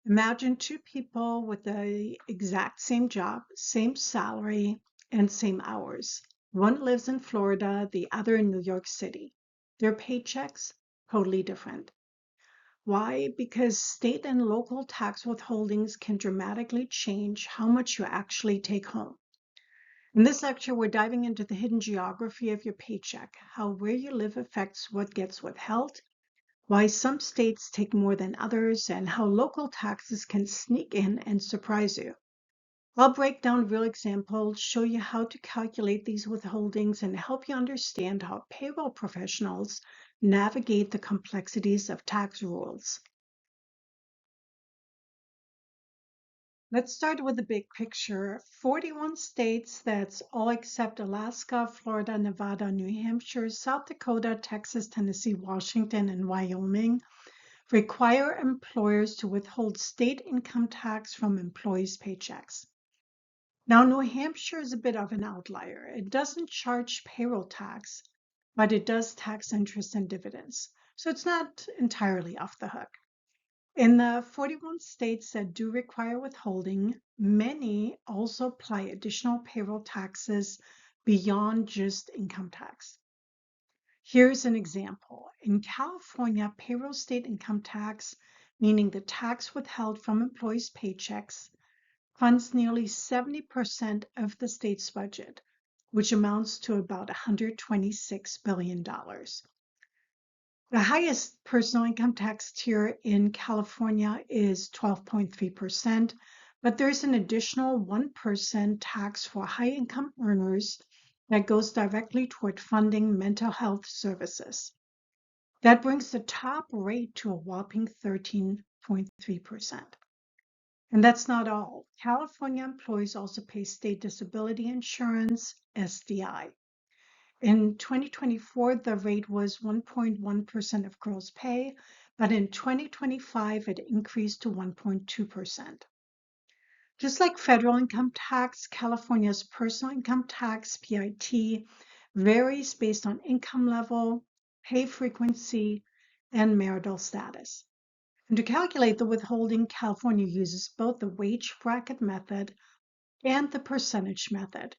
Imagine two people with the exact same job, same salary, and same hours. One lives in Florida, the other in New York City. Their paychecks, totally different. Why? Because state and local tax withholdings can dramatically change how much you actually take home. In this lecture, we're diving into the hidden geography of your paycheck, how where you live affects what gets withheld, why some states take more than others, and how local taxes can sneak in and surprise you. I'll break down real examples, show you how to calculate these withholdings, and help you understand how payroll professionals navigate the complexities of tax rules. Let's start with the big picture. 41 states, that's all except Alaska, Florida, Nevada, New Hampshire, South Dakota, Texas, Tennessee, Washington, and Wyoming, require employers to withhold state income tax from employees' paychecks. Now, New Hampshire is a bit of an outlier. It doesn't charge payroll tax, but it does tax interest and dividends. So it's not entirely off the hook. In the 41 states that do require withholding, many also apply additional payroll taxes beyond just income tax. Here's an example. In California, payroll state income tax, meaning the tax withheld from employees' paychecks, funds nearly 70% of the state's budget, which amounts to about $126 billion. The highest personal income tax tier in California is 12.3%, but there's an additional 1% tax for high-income earners that goes directly toward funding mental health services. That brings the top rate to a whopping 13.3%. And that's not all. California employees also pay state disability insurance, SDI. In 2024, the rate was 1.1% of gross pay, but in 2025, it increased to 1.2%. Just like federal income tax, California's personal income tax, PIT, varies based on income level, pay frequency, and marital status. And to calculate the withholding, California uses both the wage bracket method and the percentage method,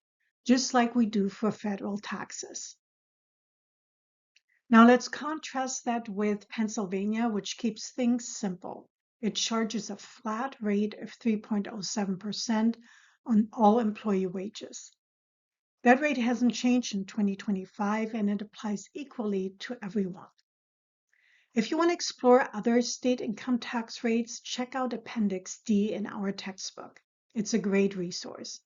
just like we do for federal taxes. Now let's contrast that with Pennsylvania, which keeps things simple. It charges a flat rate of 3.07% on all employee wages. That rate hasn't changed in 2025, and it applies equally to everyone. If you want to explore other state income tax rates, check out Appendix D in our textbook. It's a great resource.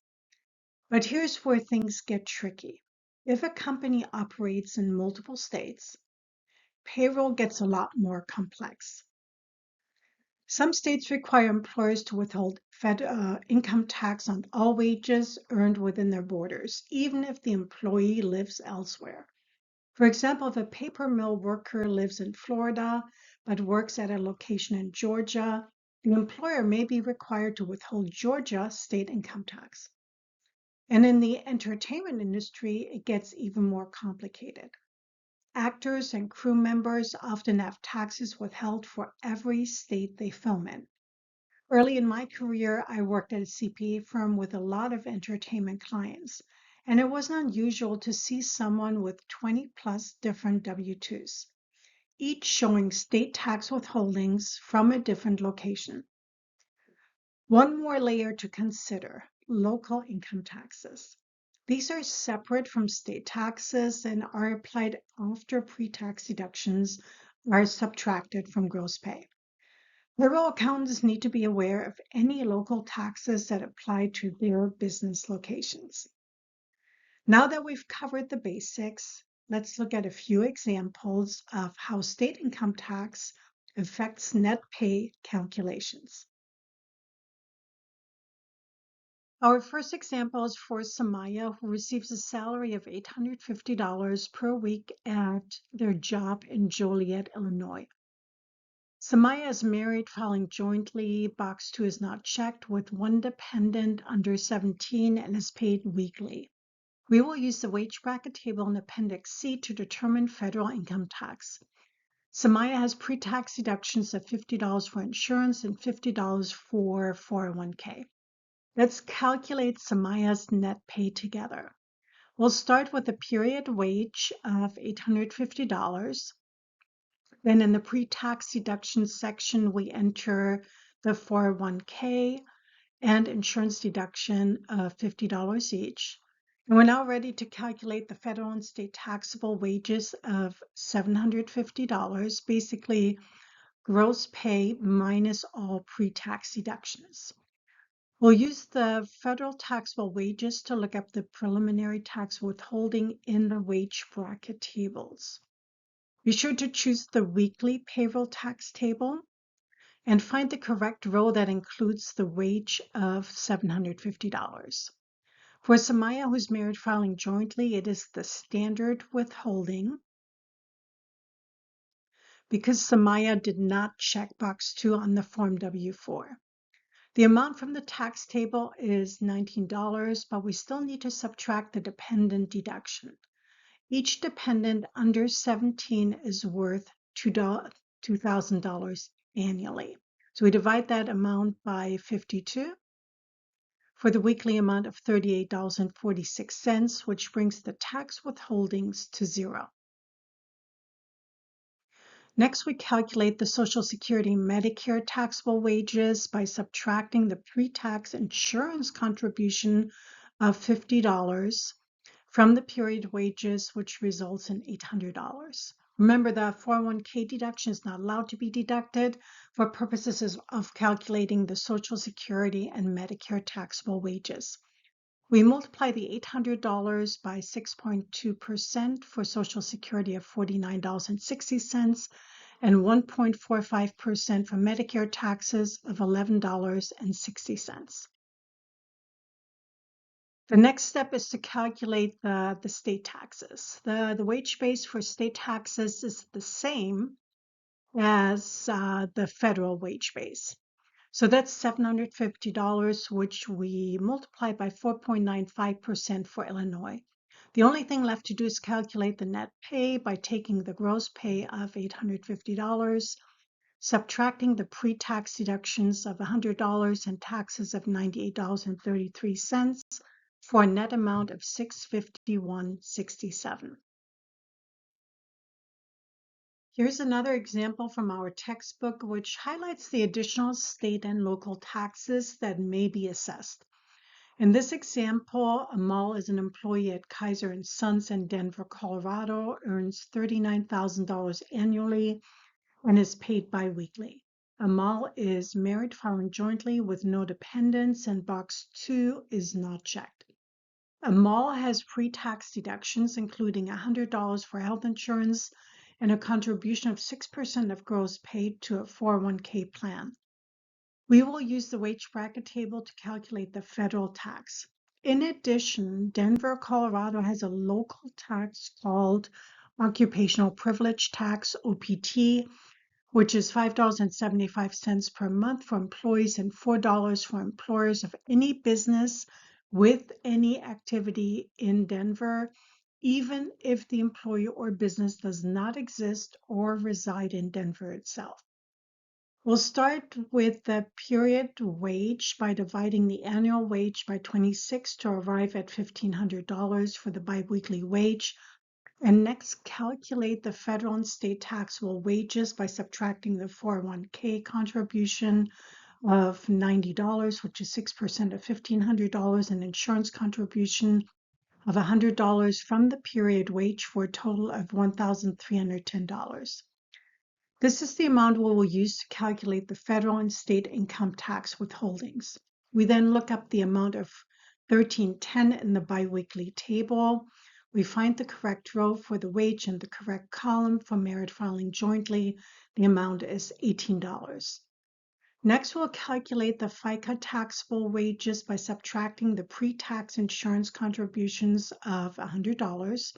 But here's where things get tricky. If a company operates in multiple states, payroll gets a lot more complex. Some states require employers to withhold income tax on all wages earned within their borders, even if the employee lives elsewhere. For example, if a paper mill worker lives in Florida but works at a location in Georgia, the employer may be required to withhold Georgia state income tax. And in the entertainment industry, it gets even more complicated. Actors and crew members often have taxes withheld for every state they film in. Early in my career, I worked at a CPA firm with a lot of entertainment clients, and it wasn't unusual to see someone with 20 plus different W-2s, each showing state tax withholdings from a different location. One more layer to consider: local income taxes. These are separate from state taxes and are applied after pre-tax deductions are subtracted from gross pay. Payroll accountants need to be aware of any local taxes that apply to their business locations. Now that we've covered the basics, let's look at a few examples of how state income tax affects net pay calculations. Our first example is for Samaya, who receives a salary of $850 per week at their job in Joliet, Illinois. Samaya is married, filing jointly. Box 2 is not checked, with one dependent under 17 and is paid weekly. We will use the wage bracket table in Appendix C to determine federal income tax. Samaya has pre-tax deductions of $50 for insurance and $50 for 401k. Let's calculate Samaya's net pay together. We'll start with a period wage of $850. Then in the pre-tax deductions section, we enter the 401k and insurance deduction of $50 each. And we're now ready to calculate the federal and state taxable wages of $750, basically gross pay minus all pre-tax deductions. We'll use the federal taxable wages to look up the preliminary tax withholding in the wage bracket tables. Be sure to choose the weekly payroll tax table and find the correct row that includes the wage of $750. For Samaya, who's married filing jointly, it is the standard withholding. Because Samaya did not check box 2 on the Form W-4. The amount from the tax table is $19, but we still need to subtract the dependent deduction. Each dependent under 17 is worth $2,000 annually. So we divide that amount by 52 for the weekly amount of $38.46, which brings the tax withholdings to 0. Next, we calculate the Social Security Medicare taxable wages by subtracting the pre-tax insurance contribution of $50 from the period wages, which results in $800. Remember that 401k deduction is not allowed to be deducted for purposes of calculating the Social Security and Medicare taxable wages. We multiply the $800 by 6.2% for Social Security of $49.60 and 1.45% for Medicare taxes of $11.60. The next step is to calculate the state taxes. The wage base for state taxes is the same as the federal wage base. So that's $750, which we multiply by 4.95% for Illinois. The only thing left to do is calculate the net pay by taking the gross pay of $850, subtracting the pre-tax deductions of $100 and taxes of $98.33 for a net amount of $651.67. Here's another example from our textbook, which highlights the additional state and local taxes that may be assessed. In this example, Amal is an employee at Kaiser & Sons in Denver, Colorado, earns $39,000 annually, and is paid biweekly. Amal is married filing jointly with no dependents, and box 2 is not checked. Amal has pre-tax deductions, including $100 for health insurance and a contribution of 6% of gross pay to a 401k plan. We will use the wage bracket table to calculate the federal tax. In addition, Denver, Colorado has a local tax called Occupational Privilege Tax, OPT, which is $5.75 per month for employees and $4 for employers of any business with any activity in Denver, even if the employee or business does not exist or reside in Denver itself. We'll start with the period wage by dividing the annual wage by 26 to arrive at $1,500 for the biweekly wage. And next, calculate the federal and state taxable wages by subtracting the 401k contribution of $90, which is 6% of $1,500, and insurance contribution of $100 from the period wage for a total of $1,310. This is the amount we will use to calculate the federal and state income tax withholdings. We then look up the amount of $1,310 in the biweekly table. We find the correct row for the wage and the correct column for married filing jointly. The amount is $18. Next, we'll calculate the FICA taxable wages by subtracting the pre-tax insurance contributions of $100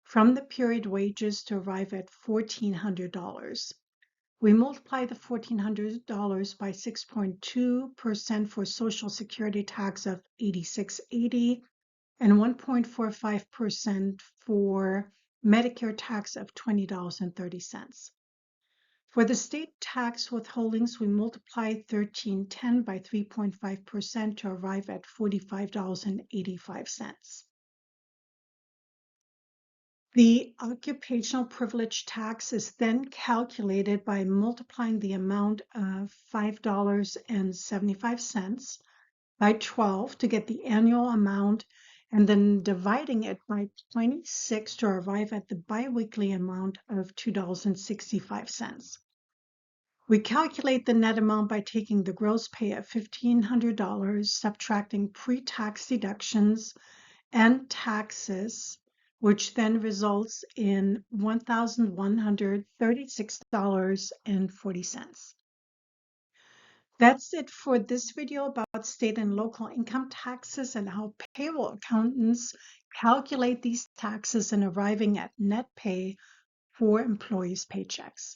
from the period wages to arrive at $1,400. We multiply the $1,400 by 6.2% for Social Security tax of $86.80 and 1.45% for Medicare tax of $20.30. For the state tax withholdings, we multiply 1310 by 3.5% to arrive at $45.85. The occupational privilege tax is then calculated by multiplying the amount of $5.75 by 12 to get the annual amount, and then dividing it by 26 to arrive at the biweekly amount of $2.65. We calculate the net amount by taking the gross pay of $1,500, subtracting pre-tax deductions and taxes, which then results in $1,136.40. That's it for this video about state and local income taxes and how payroll accountants calculate these taxes and arriving at net pay for employees' paychecks.